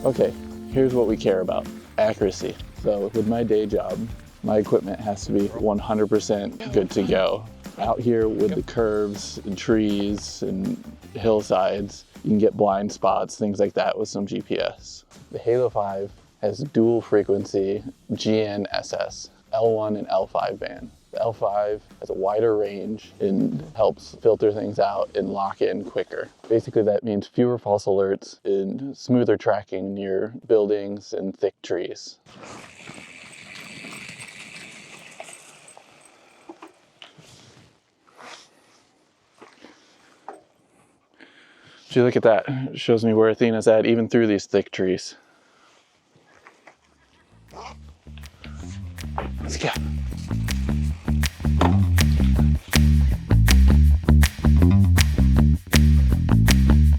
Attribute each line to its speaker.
Speaker 1: Okay, here's what we care about: accuracy. So with my day job, my equipment has to be 100% good to go. Out here with the curves and trees and hillsides, you can get blind spots, things like that with some GPS. The Halo 5 has dual frequency GNSS, L1 and L5 band. The L5 has a wider range and helps filter things out and lock in quicker. Basically, that means fewer false alerts and smoother tracking near buildings and thick trees. So look at that, it shows me where Athena's at, even through these thick trees. Let's go.